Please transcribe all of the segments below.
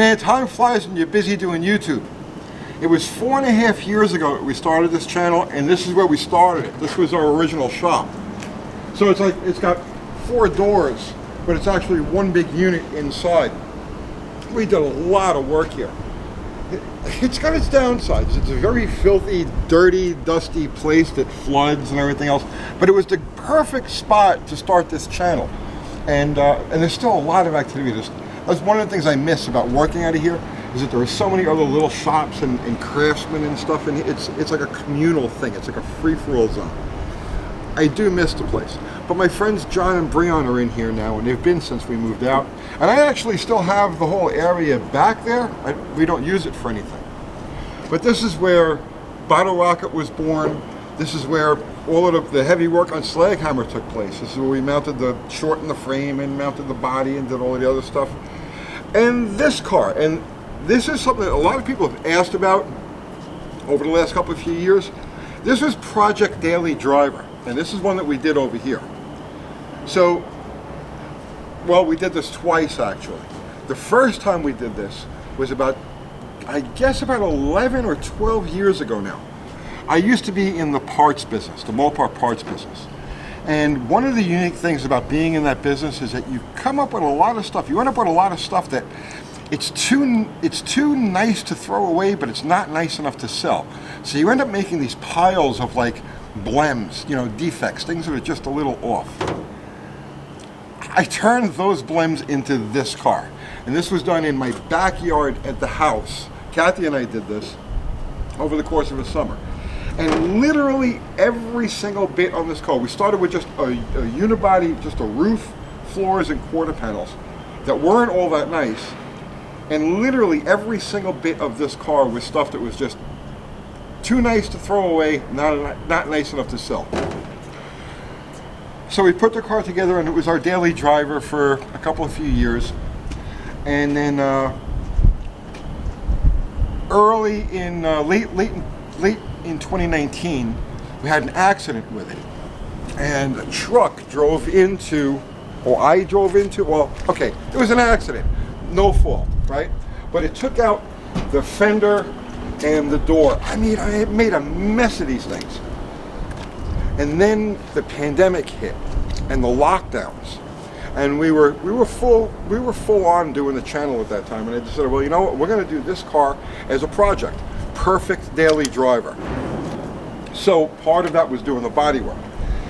Man, time flies when you're busy doing YouTube. It was 4.5 years ago that we started this channel, and this is where we started it. This was our original shop. So it's like, it's got 4 doors, but it's actually one big unit inside. We did a lot of work here. It's got its downsides. It's a very filthy, dirty, dusty place that floods and everything else. But it was the perfect spot to start this channel. And there's still a lot of activity. That's one of the things I miss about working out of here, is that there are so many other little shops and craftsmen and stuff, and it's like a communal thing. It's like a free-for-all zone. I do miss the place. But my friends John and Breon are in here now, and they've been since we moved out. And I actually still have the whole area back there. We don't use it for anything. But this is where Bottle Rocket was born. This is where all of the heavy work on Slaghammer took place. This is where we shortened the frame and mounted the body and did all of the other stuff. And this car, and this is something that a lot of people have asked about over the last couple of few years. This is Project Daily Driver, and this is one that we did over here. So, well, we did this twice actually. The first time we did this was about, I guess about 11 or 12 years ago now. I used to be in the parts business, the Mopar parts business. And one of the unique things about being in that business is that you come up with a lot of stuff. You end up with a lot of stuff that it's too nice to throw away, but it's not nice enough to sell. So you end up making these piles of like blems, you know, defects, things that are just a little off. I turned those blems into this car. And this was done in my backyard at the house. Kathy and I did this over the course of a summer. And literally every single bit on this car, we started with just a unibody, just a roof, floors, and quarter panels that weren't all that nice. And literally every single bit of this car was stuff that was just too nice to throw away, not nice enough to sell. So we put the car together, and it was our daily driver for a couple of few years. And then late in 2019, we had an accident with it. And a truck drove into, or I drove into, well, okay, it was an accident. No fault, right? But it took out the fender and the door. I mean, I made a mess of these things. And then the pandemic hit and the lockdowns. And we were full on doing the channel at that time. And I just said, well, you know what? We're going to do this car as a project. Perfect daily driver. So part of that was doing the body work.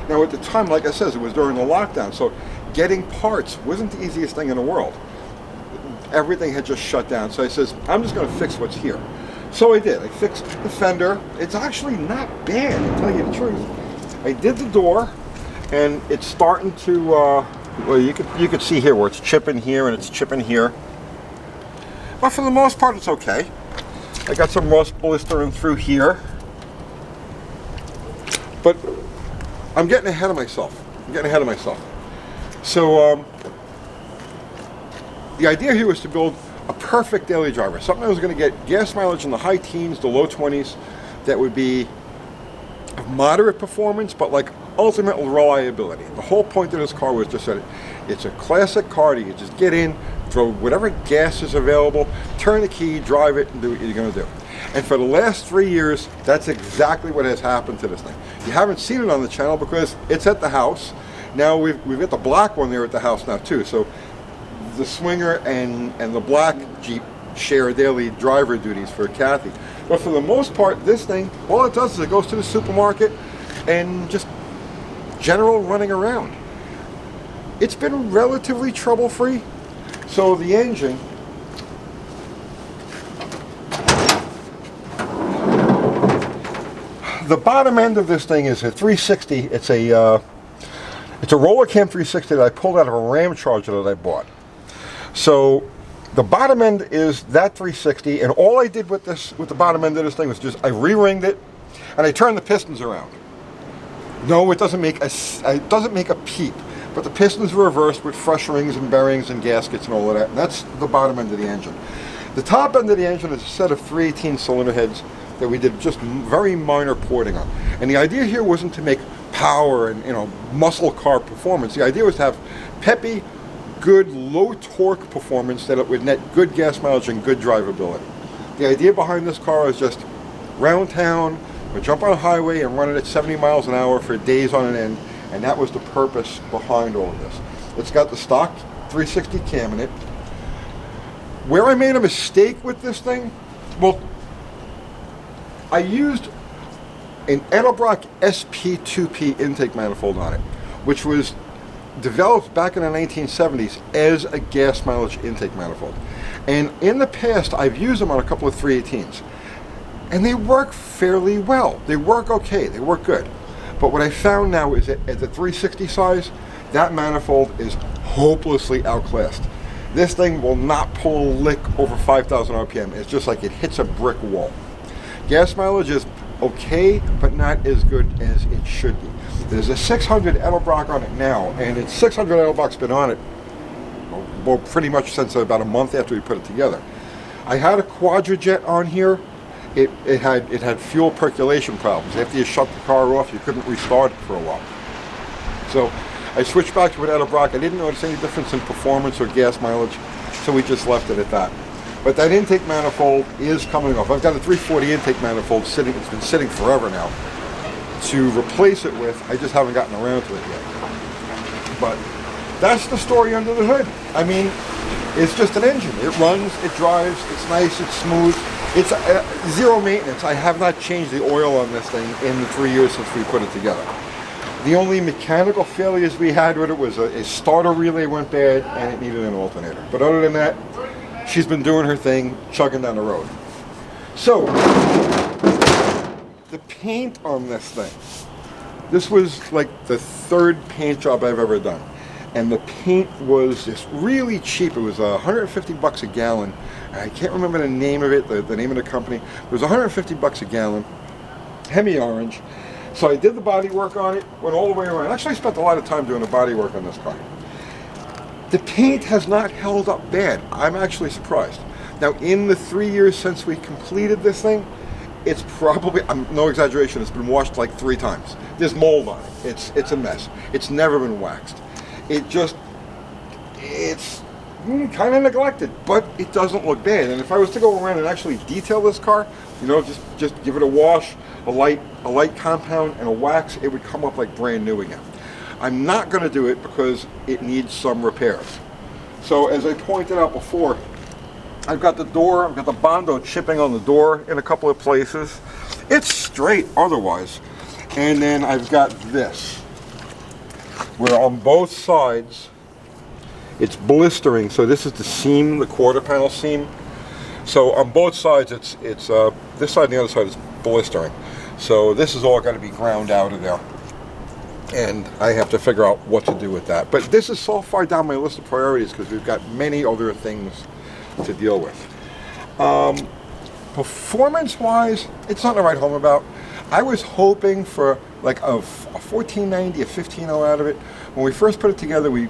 Now at the time, like I said, it was during the lockdown. So getting parts wasn't the easiest thing in the world. Everything had just shut down. So I says, I'm just going to fix what's here. So I did. I fixed the fender. It's actually not bad, to tell you the truth. I did the door, and it's starting to, well, you could see here where it's chipping here and it's chipping here. But for the most part, it's okay. I got some rust blistering through here. But I'm getting ahead of myself. So, the idea here was to build a perfect daily driver, something that was going to get gas mileage in the high teens, the low 20s, that would be of moderate performance, but like ultimate reliability. The whole point of this car was just that it's a classic car that you just get in, throw whatever gas is available, turn the key, drive it, and do what you're going to do. And for the last 3 years, that's exactly what has happened to this thing. You haven't seen it on the channel because it's at the house. Now we've got the black one there at the house now too. So the Swinger and the black Jeep share daily driver duties for Kathy. But for the most part, this thing, all it does is it goes to the supermarket and just general running around. It's been relatively trouble-free. So the engine, the bottom end of this thing is a 360. It's a roller cam 360 that I pulled out of a Ram Charger that I bought. So the bottom end is that 360, and all I did with the bottom end of this thing was just I re-ringed it and I turned the pistons around. No, it doesn't make a peep, but the pistons were reversed with fresh rings and bearings and gaskets and all of that. And that's the bottom end of the engine. The top end of the engine is a set of 318 cylinder heads that we did just very minor porting on. And the idea here wasn't to make power and muscle car performance. The idea was to have peppy, good low torque performance that it would net good gas mileage and good drivability. The idea behind this car is just round town, we jump on a highway and run it at 70 miles an hour for days on end, and that was the purpose behind all of this. It's got the stock 360 cam in it. Where I made a mistake with this thing, well, I used an Edelbrock SP2P intake manifold on it, which was developed back in the 1970s as a gas mileage intake manifold. And in the past, I've used them on a couple of 318s. And they work fairly well. They work okay, they work good. But what I found now is that at the 360 size, that manifold is hopelessly outclassed. This thing will not pull a lick over 5,000 RPM. It's just like it hits a brick wall. Gas mileage is okay, but not as good as it should be. There's a 600 Edelbrock on it now, and it's 600 Edelbrock's been on it, well, pretty much since about a month after we put it together. I had a Quadrajet on here. It had fuel percolation problems. After you shut the car off, you couldn't restart it for a while. So I switched back to an Edelbrock. I didn't notice any difference in performance or gas mileage, so we just left it at that. But that intake manifold is coming off. I've got a 340 intake manifold sitting, it's been sitting forever now, to replace it with. I just haven't gotten around to it yet. But that's the story under the hood. I mean, it's just an engine. It runs, it drives, it's nice, it's smooth. It's zero maintenance. I have not changed the oil on this thing in the 3 years since we put it together. The only mechanical failures we had with it was a starter relay went bad and it needed an alternator. But other than that, she's been doing her thing, chugging down the road. So, the paint on this thing. This was like the third paint job I've ever done. And the paint was just really cheap. It was $150 a gallon. I can't remember the name of it, the name of the company. It was $150 a gallon, Hemi orange. So I did the body work on it, went all the way around. Actually, I spent a lot of time doing the body work on this car. The paint has not held up bad. I'm actually surprised. Now, in the 3 years since we completed this thing, it's probably, no exaggeration, it's been washed like 3 times. There's mold on it. It's a mess. It's never been waxed. It's kind of neglected, but it doesn't look bad. And if I was to go around and actually detail this car, you know, just give it a wash, a light compound, and a wax, it would come up like brand new again. I'm not going to do it because it needs some repairs. So as I pointed out before, I've got the door, I've got the Bondo chipping on the door in a couple of places. It's straight otherwise. And then I've got this, where on both sides it's blistering. So this is the seam, the quarter panel seam. So on both sides it's this side and the other side is blistering. So this is all got to be ground out of there. And I have to figure out what to do with that. But this is so far down my list of priorities because we've got many other things to deal with. Performance-wise, it's not to write home about. I was hoping for like a 1490, a 15.0 out of it. When we first put it together, we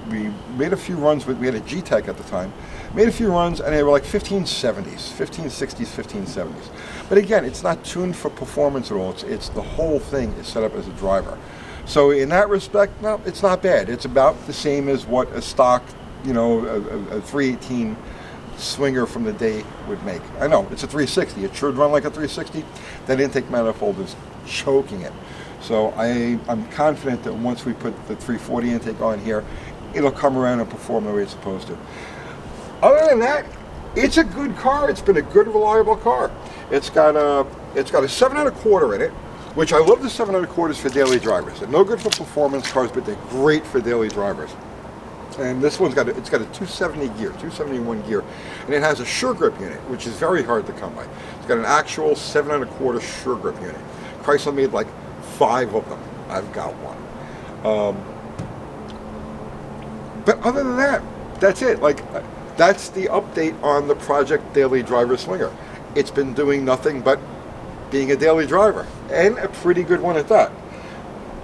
made a few runs. We had a G-Tech at the time. Made a few runs, and they were like 1570s, 1560s, 1570s. But again, it's not tuned for performance at all. It's the whole thing is set up as a driver. So in that respect, no, it's not bad. It's about the same as what a stock, you know, a 318 swinger from the day would make. I know, it's a 360. It should run like a 360. That intake manifold is choking it. So I'm confident that once we put the 340 intake on here, it'll come around and perform the way it's supposed to. Other than that, it's a good car. It's been a good, reliable car. It's got a 7 1/4 in it, which I love the 7 1/4s for daily drivers. They're no good for performance cars, but they're great for daily drivers. And this one's got a 270 gear, 271 gear, and it has a sure grip unit, which is very hard to come by. It's got an actual 7 1/4 sure grip unit. Chrysler made like 5 of them. I've got one. But other than that, that's it. Like, that's the update on the Project Daily Driver Swinger. It's been doing nothing but being a daily driver, and a pretty good one at that.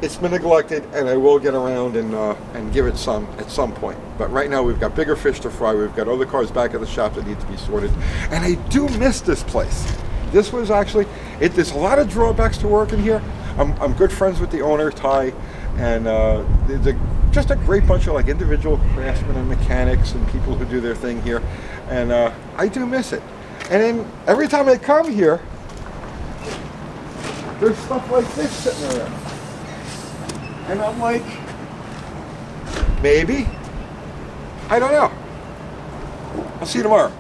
It's been neglected, and I will get around and give it some at some point. But right now we've got bigger fish to fry. We've got other cars back at the shop that need to be sorted, and I do miss this place. This was actually, there's a lot of drawbacks to working here, I'm good friends with the owner, Ty, and just a great bunch of like individual craftsmen and mechanics and people who do their thing here, and I do miss it. And then every time I come here, there's stuff like this sitting around, and I'm like, maybe, I don't know. I'll see you tomorrow.